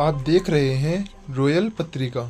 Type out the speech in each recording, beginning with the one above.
आप देख रहे हैं रॉयल पत्रिका।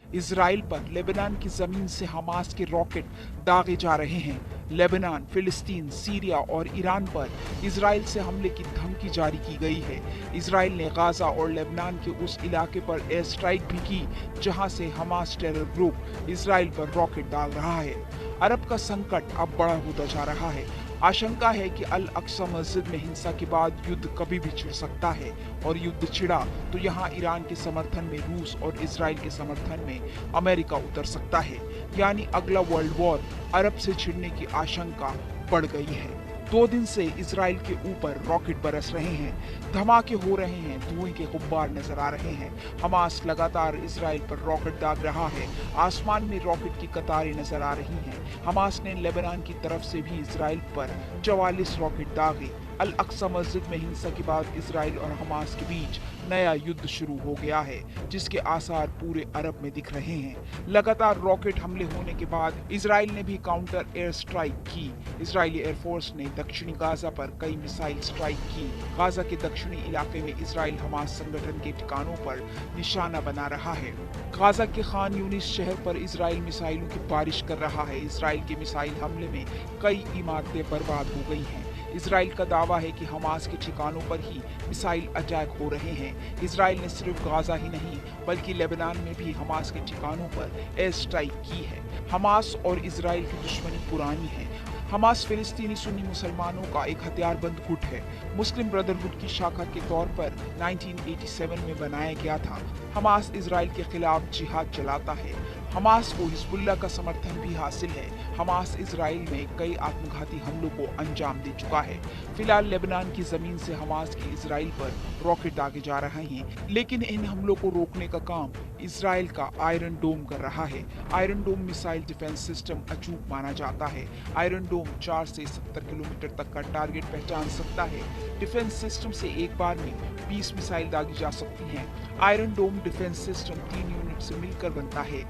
इजराइल पर लेबनान की जमीन से हमास के रॉकेट दागे जा रहे हैं। लेबनान, फिलिस्तीन, सीरिया और ईरान पर इजराइल से हमले की धमकी जारी की गई है। इजराइल ने गाजा और लेबनान के उस इलाके पर एयर स्ट्राइक भी की जहां से हमास टेरर ग्रुप इजराइल पर रॉकेट डाल रहा है। अरब का संकट अब बड़ा होता जा रहा है। आशंका है कि अल अक्सा मस्जिद में हिंसा के बाद युद्ध कभी भी छिड़ सकता है और युद्ध छिड़ा तो यहाँ ईरान के समर्थन में रूस और इजराइल के समर्थन में अमेरिका उतर सकता है। यानी अगला वर्ल्ड वॉर अरब से छिड़ने की आशंका बढ़ गई है। 2 दिन से इजराइल के ऊपर रॉकेट बरस रहे हैं, धमाके हो रहे हैं, धुएं के गुब्बार नजर आ रहे हैं। हमास लगातार इजराइल पर रॉकेट दाग रहा है। आसमान में रॉकेट की कतारें नजर आ रही हैं। हमास ने लेबनान की तरफ से भी इजराइल पर 44 रॉकेट दागे। अल अक्सा मस्जिद में हिंसा के बाद इजराइल और हमास के बीच नया युद्ध शुरू हो गया है, जिसके आसार पूरे अरब में दिख रहे हैं। लगातार रॉकेट हमले होने के बाद इजराइल ने भी काउंटर एयर स्ट्राइक की। इजरायली एयरफोर्स ने दक्षिणी गाजा पर कई मिसाइल स्ट्राइक की। गाजा के दक्षिणी इलाके में इजराइल हमास संगठन के ठिकानों पर निशाना बना रहा है। गाजा के खान यूनिस शहर पर इजराइल मिसाइलों की बारिश कर रहा है। इजराइल के मिसाइल हमले में कई इमारतें बर्बाद हो गई हैं। इजराइल का दावा है कि हमास के ठिकानों पर ही मिसाइल अटैक हो रहे हैं। इजराइल ने सिर्फ गाजा ही नहीं बल्कि लेबनान में भी हमास के ठिकानों पर एयर स्ट्राइक की है। हमास और इजराइल की दुश्मनी पुरानी है। हमास फिलिस्तीनी सुन्नी मुसलमानों का एक हथियारबंद गुट है। मुस्लिम ब्रदरहुड की शाखा के तौर पर 1987 में बनाया गया था। हमास इजराइल के खिलाफ जिहाद चलाता है। हमास को हिजबुल्लाह का समर्थन भी हासिल है। हमास इजराइल में कई आत्मघाती हमलों को अंजाम दे चुका है। फिलहाल लेबनान की जमीन से हमास के इजराइल पर रॉकेट दागे जा रहे हैं, लेकिन इन हमलों को रोकने का काम इजराइल का आयरन डोम कर रहा है। Iron dome missile defence system अचूक माना जाता है। आयरन डोम 4 से 70 किलोमीटर तक का टारगेट पहचान सकता है। डिफेंस सिस्टम से एक बार में 20 मिसाइल दागी जा सकती हैं। आयरन डोम डिफेंस सिस्टम 3 यूनिट से मिलकर बनता है।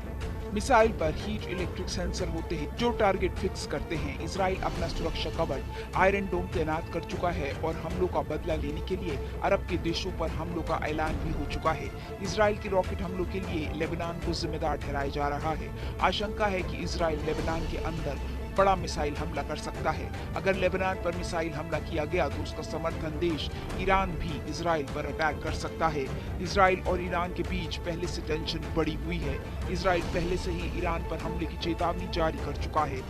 मिसाइल पर हीट इलेक्ट्रिक सेंसर होते हैं जो टारगेट फिक्स करते हैं। इजराइल अपना सुरक्षा कवच आयरन डोम तैनात कर चुका है और हमलों का बदला लेने के लिए अरब के देशों पर हमलों का ऐलान भी हो चुका है। इजराइल के रॉकेट हमलों के लिए लेबनान को जिम्मेदार ठहराया जा रहा है। आशंका है कि इजराइल लेबनान के अंदर बड़ा मिसाइल हमला कर सकता है। अगर लेबनान पर मिसाइल हमला किया गया तो उसका समर्थन देश ईरान भी इजराइल पर अटैक कर सकता है। इजराइल और ईरान के बीच पहले से टेंशन बढ़ी हुई है। इजराइल पहले से ही ईरान पर हमले की चेतावनी जारी कर चुका है।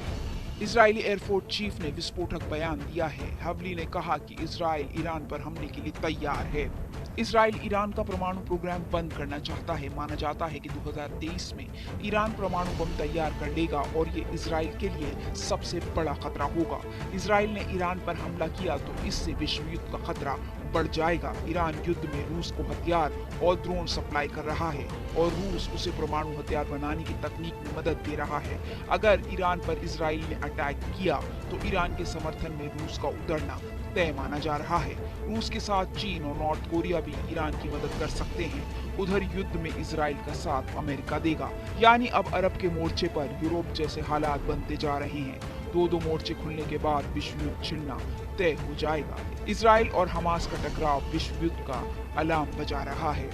इजरायली एयरफोर्स चीफ ने विस्फोटक बयान दिया है। हवली ने कहा कि इजराइल ईरान पर हमले के लिए तैयार है। इजराइल ईरान का परमाणु प्रोग्राम बंद करना चाहता है। माना जाता है कि 2023 में ईरान परमाणु बम तैयार कर लेगा और ये इजराइल के लिए सबसे बड़ा खतरा होगा। इजराइल ने ईरान पर हमला किया तो इससे विश्व युद्ध का खतरा बढ़ जाएगा। ईरान युद्ध में रूस को हथियार और ड्रोन सप्लाई कर रहा है और रूस उसे परमाणु हथियार बनाने की तकनीक में मदद दे रहा है। अगर ईरान पर इजराइल ने अटैक किया तो ईरान के समर्थन में रूस का उतरना तय माना जा रहा है। रूस के साथ चीन और नॉर्थ कोरिया भी ईरान की मदद कर सकते हैं। उधर युद्ध में इजराइल का साथ अमेरिका देगा। यानी अब अरब के मोर्चे पर यूरोप जैसे हालात बनते जा रहे हैं। 2 मोर्चे खुलने के बाद विश्व युद्ध छिड़ना तय हो जाएगा। इजराइल और हमास का टकराव विश्व युद्ध का अलार्म बजा रहा है।